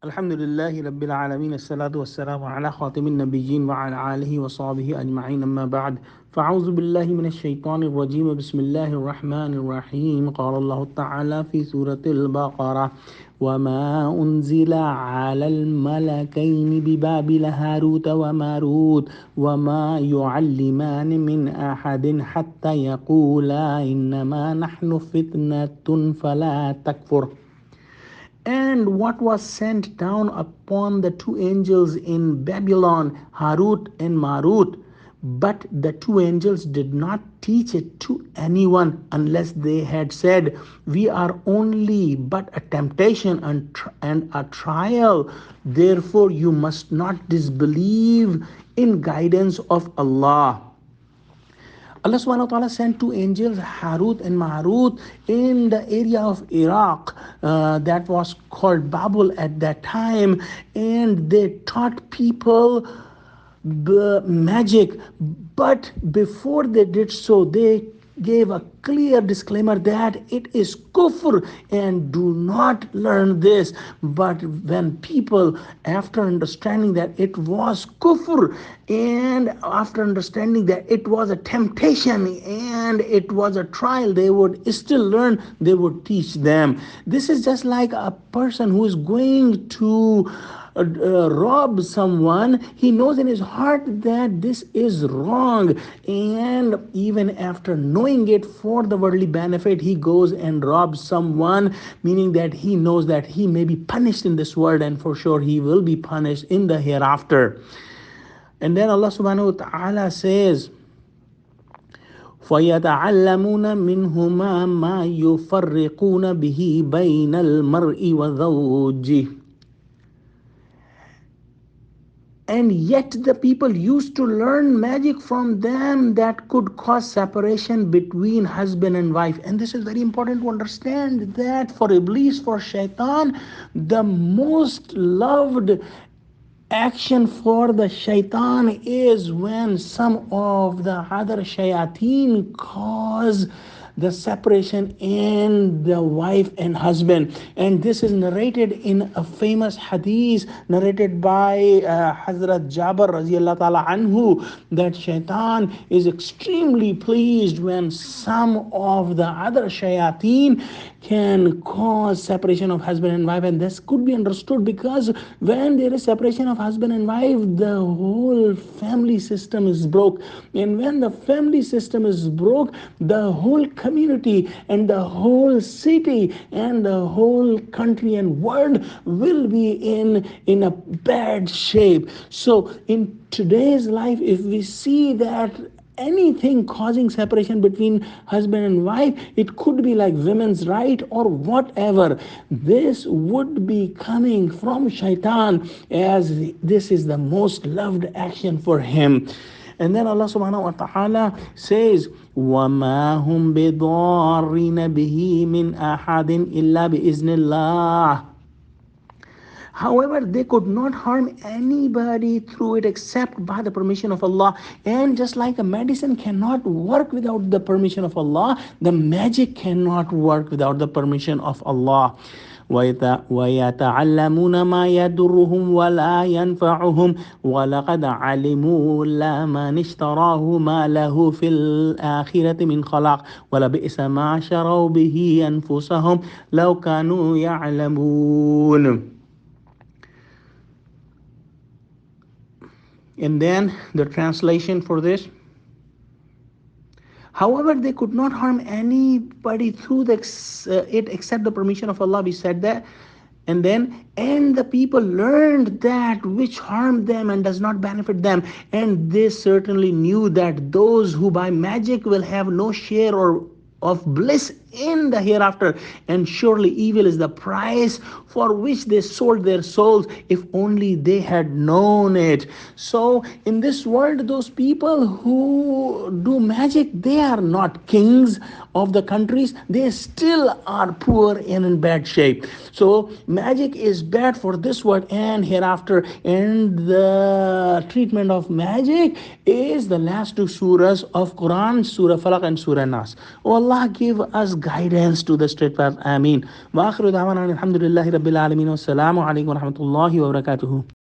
Alhamdulillahi Rabbil Alameen, Assalatu Wassalamu ala Khatimin Nabiyyin wa ala alihi wa sahbihi ajma'in, amma ba'd. فأعوذ بالله من الشيطان الرجيم بسم الله الرحمن الرحيم قال الله تعالى في سورة البقرة وما أنزل على الملكين ببابل هاروت وماروت وما يعلمان من أحد حتى يقولا إنما نحن فتنة فلا تكفر. And what was sent down upon the two angels in Babylon, Harut and Marut, but the two angels did not teach it to anyone unless they had said, we are only but a temptation and a trial. Therefore, you must not disbelieve in guidance of Allah. Allah subhanahu wa ta'ala sent two angels, Harut and Marut, in the area of Iraq that was called Babel at that time, and they taught people the magic. But before they did so, they gave a clear disclaimer that it is kufr and do not learn this. But when people, after understanding that it was kufr and after understanding that it was a temptation and it was a trial, they would still learn, they would teach them. This is just like a person who is going to rob someone. He knows in his heart that this is wrong, and even after knowing it for the worldly benefit, he goes and robs someone, meaning that he knows that he may be punished in this world, and for sure he will be punished in the hereafter. And then Allah subhanahu wa ta'ala says, فَيَتَعَلَّمُونَ مِنْهُمَا مَا يُفَرِّقُونَ بِهِ بَيْنَ الْمَرْءِ وَزَوْجِهِ. And yet the people used to learn magic from them that could cause separation between husband and wife. And this is very important to understand that for Iblis, for Shaitan, the most loved action for the Shaitan is when some of the other shayateen cause the separation in the wife and husband. And this is narrated in a famous hadith narrated by Hazrat Jabir radiallahu ta'ala anhu, that Shaitan is extremely pleased when some of the other shayateen can cause separation of husband and wife. And this could be understood because when there is separation of husband and wife, the whole family system is broke. And when the family system is broke, the whole community and the whole city and the whole country and world will be in a bad shape. So in today's life, if we see that anything causing separation between husband and wife, it could be like women's right or whatever, this would be coming from Shaitan, as this is the most loved action for him. And then Allah subhanahu wa ta'ala says, وَمَا هُمْ بِضَارِّينَ بِهِ مِنْ أَحَدٍ إِلَّا بِإِذْنِ اللَّهِ. However, they could not harm anybody through it except by the permission of Allah. And just like a medicine cannot work without the permission of Allah, the magic cannot work without the permission of Allah. وَيَتَعَلَّمُونَ مَا يَضُرُّهُمْ وَلَا يَنْفَعُهُمْ وَلَقَدْ عَلِمُوا لَمَنِ اشْتَرَاهُ مَا لَهُ فِي الْآخِرَةِ مِنْ خَلَقٍ وَلَبِئْسَ مَا شَرَوْا بِهِ أَنفُسَهُمْ لَوْ كَانُوا يَعْلَمُونَ. And then the translation for this. However, they could not harm anybody through it except the permission of Allah. We said that. And the people learned that which harmed them and does not benefit them. And they certainly knew that those who by magic will have no share or of bliss in the hereafter, and surely evil is the price for which they sold their souls, if only they had known it. So in this world, those people who do magic, they are not kings of the countries, they still are poor and in bad shape. So magic is bad for this world and hereafter, and the treatment of magic is the last two surahs of Quran, Surah Falaq and Surah Nas. Oh Allah, give us guidance to the straight path. Ameen. Wa akhiru da'wana alhamdulillahi rabbil alameen. Wassalamu alaikum wa rahmatullahi wa barakatuhu.